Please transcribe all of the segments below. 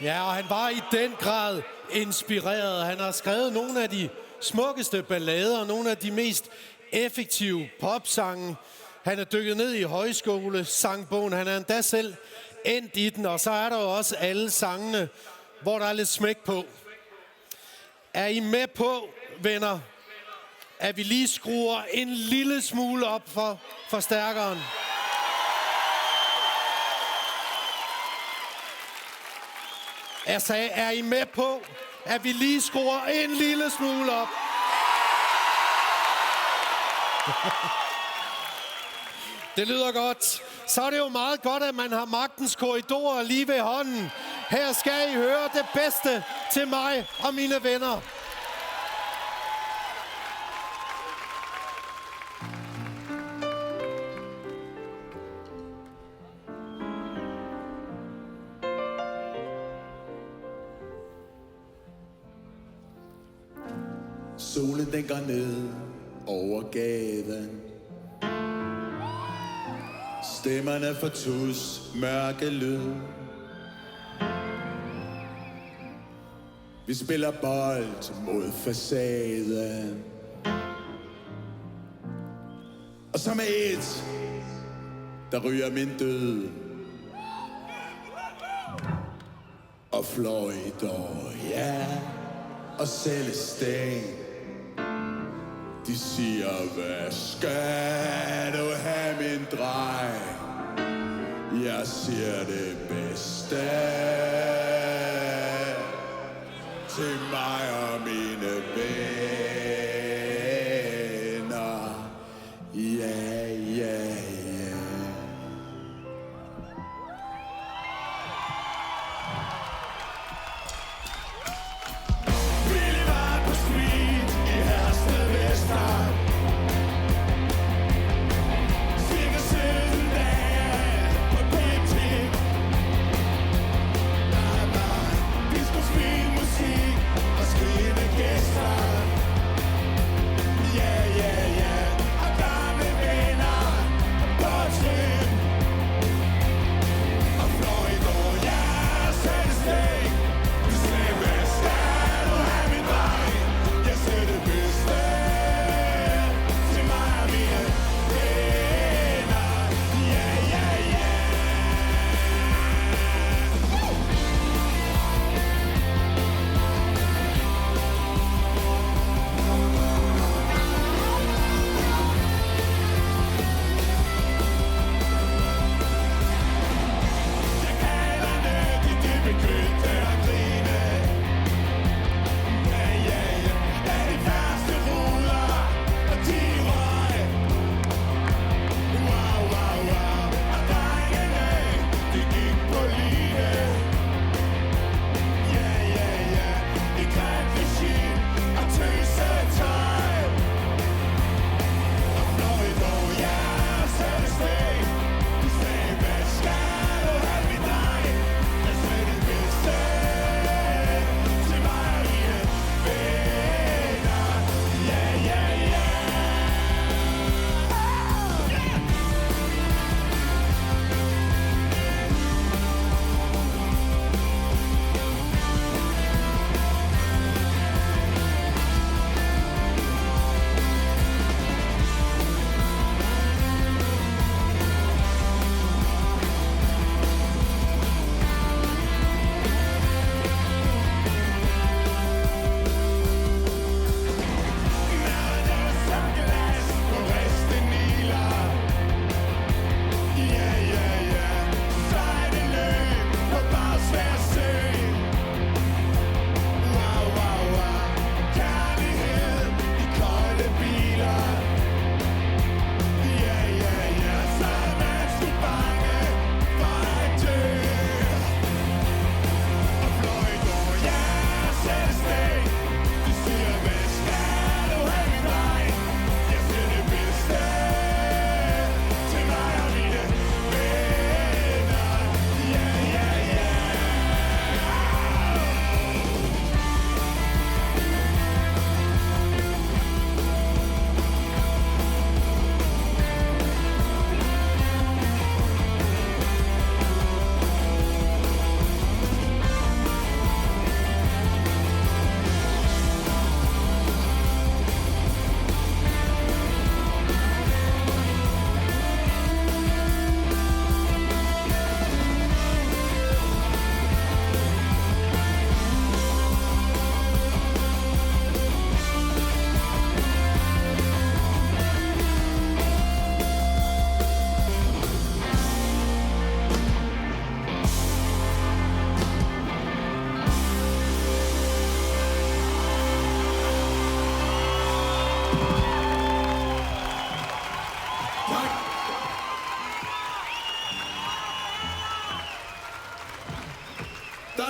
Ja, og han var i den grad inspireret. Han har skrevet nogle af de smukkeste ballader, nogle af de mest effektive popsange. Han er dykket ned i højskolesangbogen. Han er endda selv endt i den, og så er der jo også alle sangene, hvor der er lidt smæk på. Er I med på, venner, at vi lige skruer en lille smule op for forstærkeren? Jeg sagde, er I med på, at vi lige skruer en lille smule op? Det lyder godt. Så er det jo meget godt, at man har magtens korridorer lige ved hånden. Her skal I høre det bedste til mig og mine venner. Solen den går ned over gaden. Stemmerne for tus, mørke lyd. Vi spiller bold mod facaden. Og så med et, der ryger min død. Og fløjter, ja, og Celestin. De siger, hvad skal du have, min dreng? Jeg siger det bedste til mig og mine venner. Ja, ja, ja. Billy var på street i Hersted Vestegn. Cirka 17 dage på PT. Der var disco, sving, musik og skrivende gæster.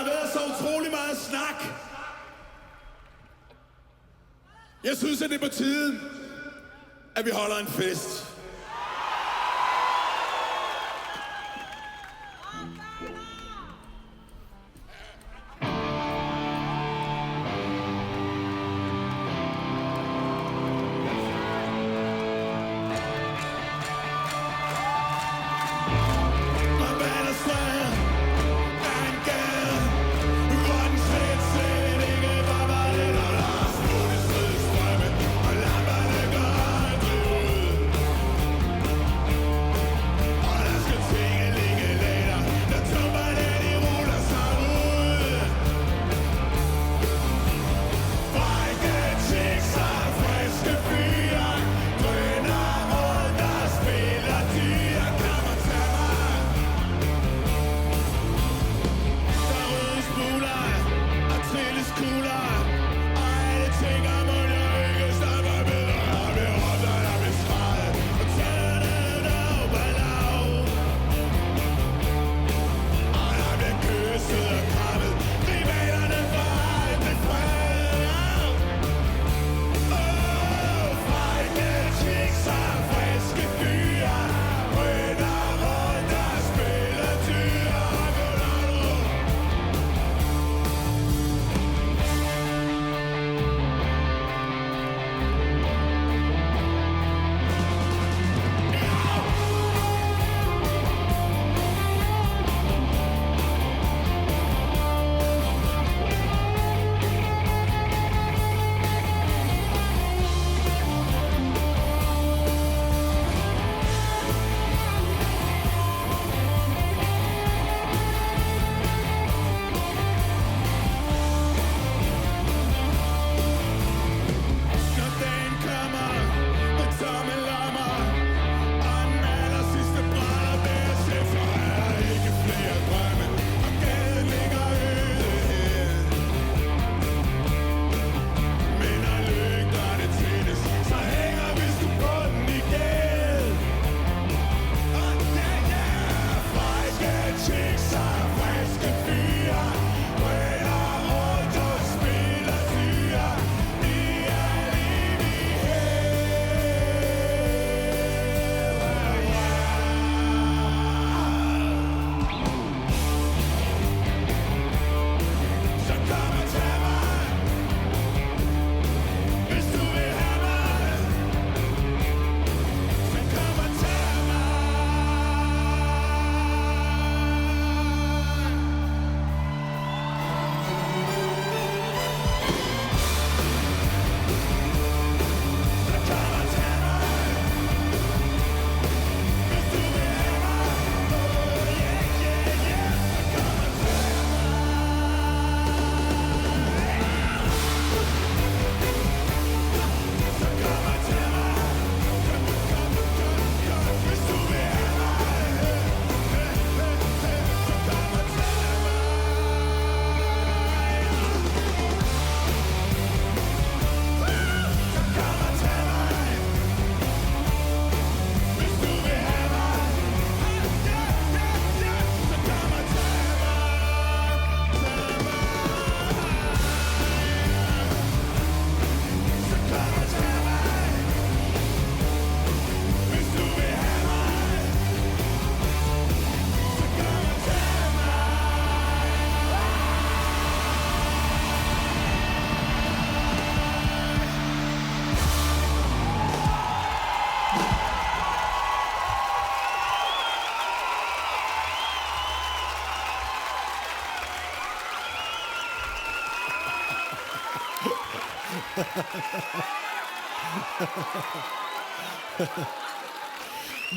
været så utrolig meget snak. Jeg synes, at det er på tide, at vi holder en fest.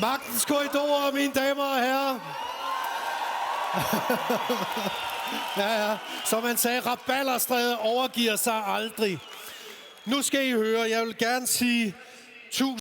Magtens korridorer, mine damer og herrer. Ja. Som man sagde, Rabalderstræde overgiver sig aldrig. Nu skal I høre, jeg vil gerne sige tusind